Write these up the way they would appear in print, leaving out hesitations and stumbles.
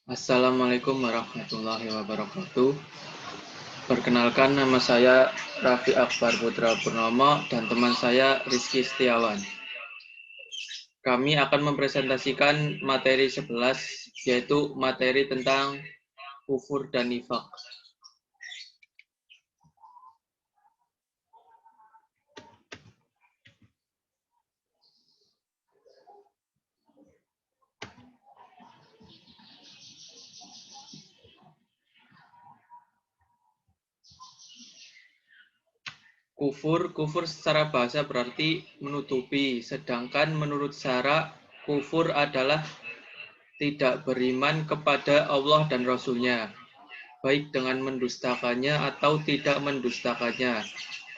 Assalamualaikum warahmatullahi wabarakatuh. Perkenalkan, nama saya Raffi Akbar Putra Purnomo dan teman saya Rizky Setiawan. Kami akan mempresentasikan materi 11, yaitu materi tentang kufur dan nifak. Kufur secara bahasa berarti menutupi, sedangkan menurut syara kufur adalah tidak beriman kepada Allah dan Rasul-Nya, baik dengan mendustakannya atau tidak mendustakannya.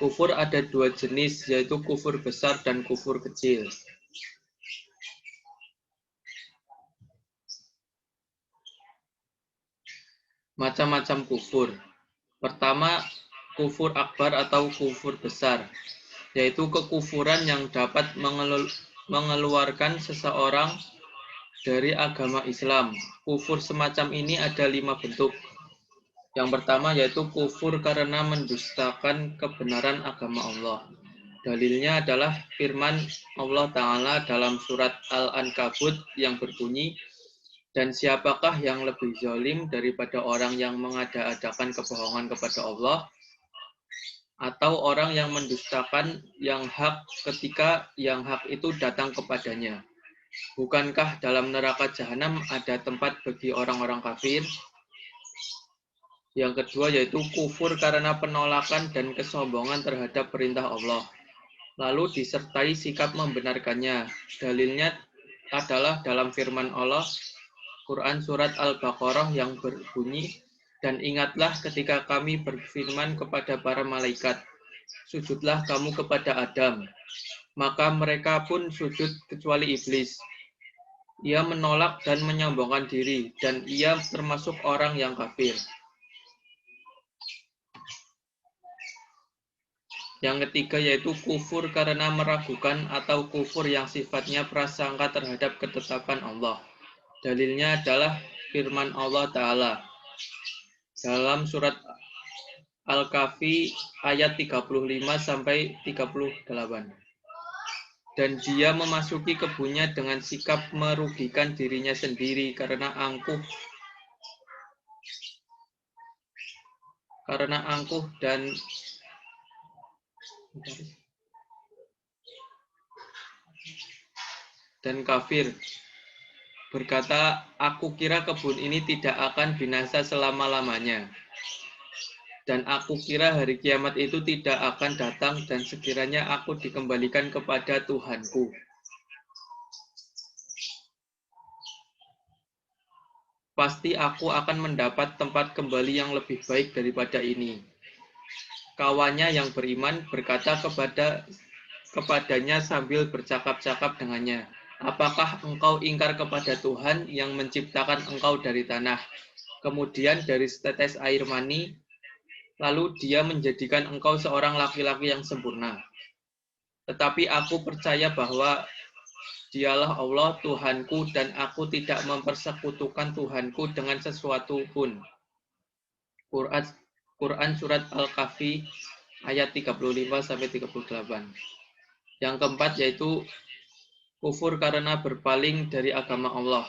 Kufur ada dua jenis, yaitu kufur besar dan kufur kecil. Macam-macam kufur. Pertama, kufur akbar atau kufur besar, yaitu kekufuran yang dapat mengeluarkan seseorang dari agama Islam. Kufur semacam ini ada 5 bentuk. Yang pertama yaitu kufur karena mendustakan kebenaran agama Allah. Dalilnya adalah firman Allah Ta'ala dalam surat Al-Ankabut yang berbunyi, dan siapakah yang lebih zalim daripada orang yang mengada-adakan kebohongan kepada Allah, atau orang yang mendustakan yang hak ketika yang hak itu datang kepadanya. Bukankah dalam neraka jahanam ada tempat bagi orang-orang kafir? Yang kedua yaitu kufur karena penolakan dan kesombongan terhadap perintah Allah, lalu disertai sikap membenarkannya. Dalilnya adalah dalam firman Allah, Quran Surat Al-Baqarah yang berbunyi, dan ingatlah ketika kami berfirman kepada para malaikat, sujudlah kamu kepada Adam. Maka mereka pun sujud kecuali iblis. Ia menolak dan menyombongkan diri, dan ia termasuk orang yang kafir. Yang ketiga yaitu kufur karena meragukan atau kufur yang sifatnya prasangka terhadap ketetapan Allah. Dalilnya adalah firman Allah Ta'ala dalam surat Al-Kahfi ayat 35-38. Dan dia memasuki kebunnya dengan sikap merugikan dirinya sendiri karena angkuh dan kafir. Berkata, aku kira kebun ini tidak akan binasa selama-lamanya. Dan aku kira hari kiamat itu tidak akan datang dan sekiranya aku dikembalikan kepada Tuhanku. Pasti aku akan mendapat tempat kembali yang lebih baik daripada ini. Kawannya yang beriman berkata kepadanya sambil bercakap-cakap dengannya, apakah engkau ingkar kepada Tuhan yang menciptakan engkau dari tanah, kemudian dari setetes air mani, lalu dia menjadikan engkau seorang laki-laki yang sempurna. Tetapi aku percaya bahwa Dialah Allah Tuhanku dan aku tidak mempersekutukan Tuhanku dengan sesuatu pun. Quran Surat Al-Kahfi ayat 35-38. Yang keempat yaitu kufur karena berpaling dari agama Allah.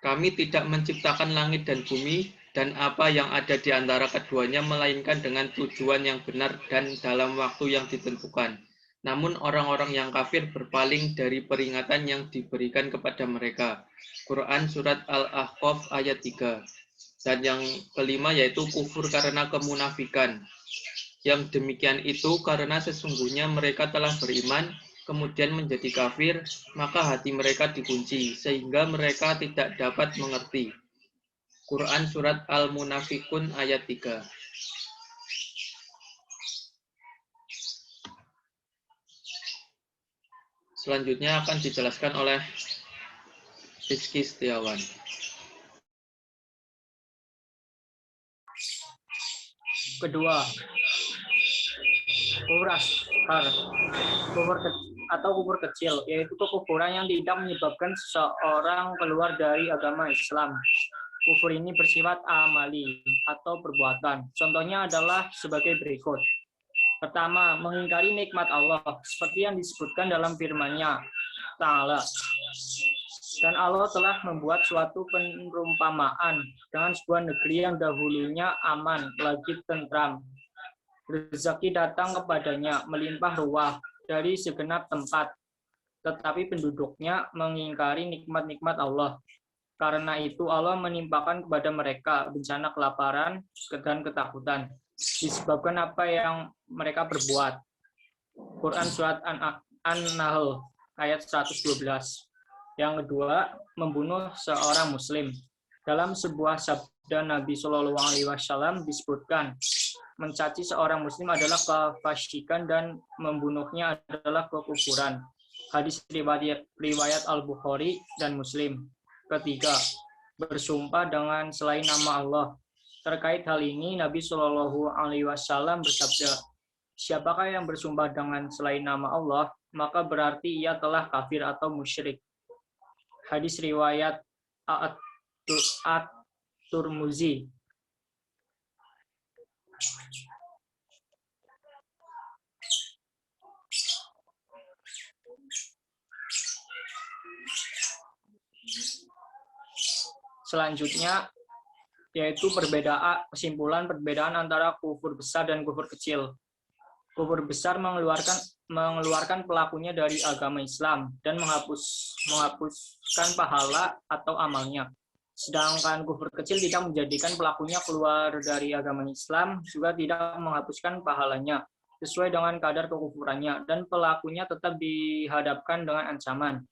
Kami tidak menciptakan langit dan bumi dan apa yang ada di antara keduanya melainkan dengan tujuan yang benar dan dalam waktu yang ditentukan. Namun orang-orang yang kafir berpaling dari peringatan yang diberikan kepada mereka. Quran Surat Al-Ahqaf ayat 3. Dan yang kelima yaitu kufur karena kemunafikan. Yang demikian itu karena sesungguhnya mereka telah beriman, kemudian menjadi kafir, maka hati mereka dikunci, sehingga mereka tidak dapat mengerti. Quran Surat Al-Munafikun ayat 3. Selanjutnya akan dijelaskan oleh Rizky Setiawan. Kedua, kufur asghar, atau kufur kecil, yaitu kekufuran yang tidak menyebabkan seseorang keluar dari agama Islam. Kufur ini bersifat amali atau perbuatan. Contohnya adalah sebagai berikut. Pertama, mengingkari nikmat Allah, seperti yang disebutkan dalam firman-Nya Ta'ala. Dan Allah telah membuat suatu perumpamaan dengan sebuah negeri yang dahulunya aman, lagi tentram. Rezeki datang kepadanya, melimpah ruah dari segenap tempat, tetapi penduduknya mengingkari nikmat-nikmat Allah. Karena itu Allah menimpakan kepada mereka bencana kelaparan dan ketakutan, disebabkan apa yang mereka perbuat. Quran Surat An-Nahl ayat 112. Yang kedua, membunuh seorang muslim. Dalam sebuah sabda Nabi Shallallahu Alaihi Wasallam disebutkan, mencaci seorang muslim adalah kefasikan dan membunuhnya adalah kekufuran. Hadis riwayat Al-Bukhari dan Muslim. Ketiga, bersumpah dengan selain nama Allah. Terkait hal ini, Nabi Shallallahu Alaihi Wasallam bersabda, siapakah yang bersumpah dengan selain nama Allah, maka berarti ia telah kafir atau musyrik. Hadis riwayat At-Tirmizi. Selanjutnya yaitu kesimpulan perbedaan antara kufur besar dan kufur kecil. Kufur besar mengeluarkan pelakunya dari agama Islam dan menghapuskan pahala atau amalnya. Sedangkan kufur kecil tidak menjadikan pelakunya keluar dari agama Islam, juga tidak menghapuskan pahalanya sesuai dengan kadar kekufurannya, dan pelakunya tetap dihadapkan dengan ancaman.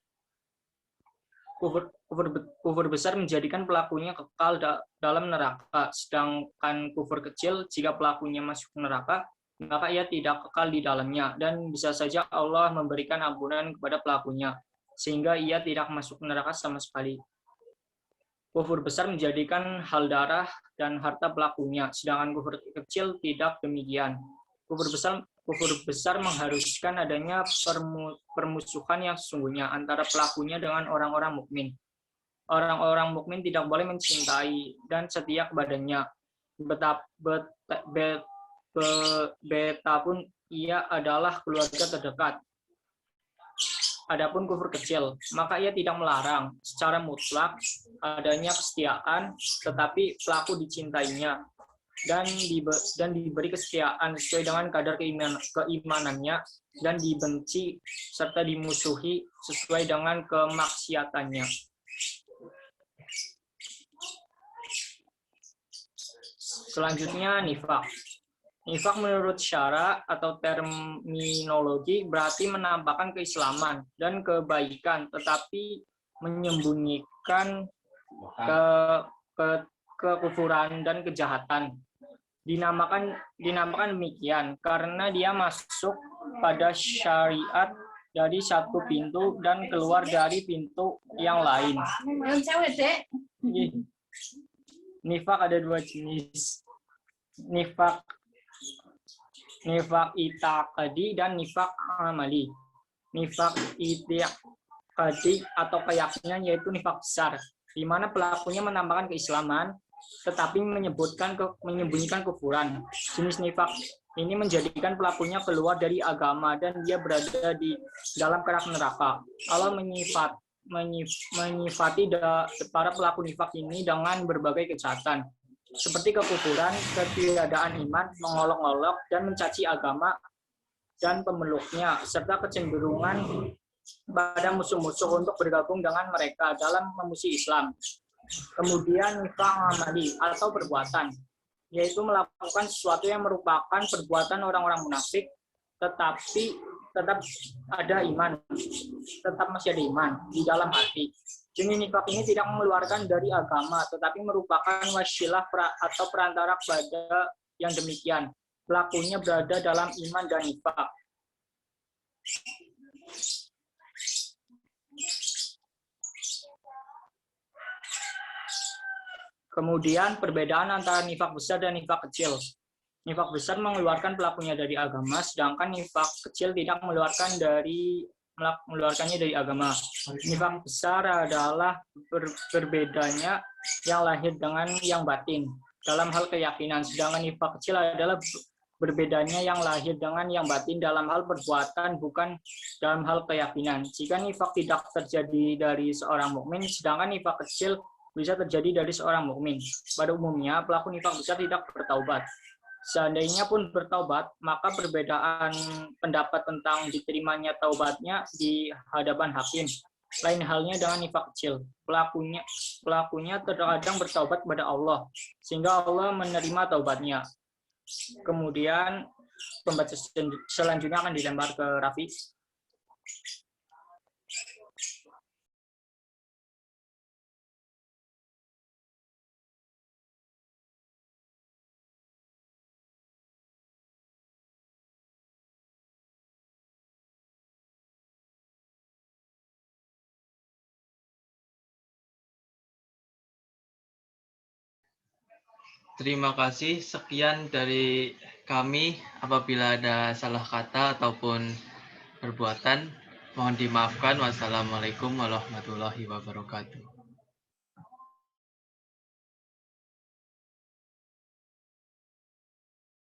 Kufur besar menjadikan pelakunya kekal dalam neraka, sedangkan kufur kecil jika pelakunya masuk neraka, maka ia tidak kekal di dalamnya, dan bisa saja Allah memberikan ampunan kepada pelakunya, sehingga ia tidak masuk neraka sama sekali. Kufur besar menjadikan hal darah dan harta pelakunya, sedangkan kufur kecil tidak demikian. Kufur besar mengharuskan adanya permusuhan yang sesungguhnya antara pelakunya dengan orang-orang mukmin. Orang-orang mukmin tidak boleh mencintai dan setia kepadanya, betapun ia adalah keluarga terdekat. Adapun kufur kecil, maka ia tidak melarang secara mutlak adanya kesetiaan, tetapi pelaku dicintainya dan diberi kesetiaan sesuai dengan kadar keimanannya, dan dibenci serta dimusuhi sesuai dengan kemaksiatannya. Selanjutnya, nifak. Nifak menurut syara atau terminologi berarti menampakkan keislaman dan kebaikan, tetapi menyembunyikan kekufuran dan kejahatan. Dinamakan demikian karena dia masuk pada syariat dari satu pintu dan keluar dari pintu yang lain. Nifak ada dua jenis. Nifak i'tiqadi dan nifak amali. Nifak i'tiqadi atau keyakinan yaitu nifak besar, di mana pelakunya menampakkan keislaman tetapi menyembunyikan kufuran. Jenis nifak ini menjadikan pelakunya keluar dari agama dan dia berada di dalam kerak neraka. Allah menyifati para pelaku nifak ini dengan berbagai kejahatan, seperti kekufuran, ketiadaan iman, mengolok-olok, dan mencaci agama dan pemeluknya, serta kecenderungan pada musuh-musuh untuk bergabung dengan mereka dalam memusuhi Islam. Kemudian nifak amali atau perbuatan, yaitu melakukan sesuatu yang merupakan perbuatan orang-orang munafik, tetapi tetap ada iman, tetap masih ada iman di dalam hati. Jenis nifak ini tidak mengeluarkan dari agama, tetapi merupakan wasilah atau perantara kepada yang demikian. Pelakunya berada dalam iman dan nifak. Kemudian perbedaan antara nifak besar dan nifak kecil. Nifak besar mengeluarkan pelakunya dari agama, sedangkan nifak kecil tidak mengeluarkan dari mengeluarkannya dari agama. Nifak besar adalah berbedanya yang lahir dengan yang batin dalam hal keyakinan, sedangkan nifak kecil adalah berbedanya yang lahir dengan yang batin dalam hal perbuatan, bukan dalam hal keyakinan. Jika nifak tidak terjadi dari seorang mukmin, sedangkan nifak kecil bisa terjadi dari seorang mukmin. Pada umumnya, pelaku nifak besar tidak bertaubat. Seandainya pun bertaubat, maka perbedaan pendapat tentang diterimanya taubatnya di hadapan hakim. Lain halnya dengan nifak kecil. Pelakunya terkadang bertaubat kepada Allah, sehingga Allah menerima taubatnya. Kemudian pembaca selanjutnya akan dilempar ke Raffi. Terima kasih. Sekian dari kami. Apabila ada salah kata ataupun perbuatan, mohon dimaafkan. Wassalamualaikum warahmatullahi wabarakatuh.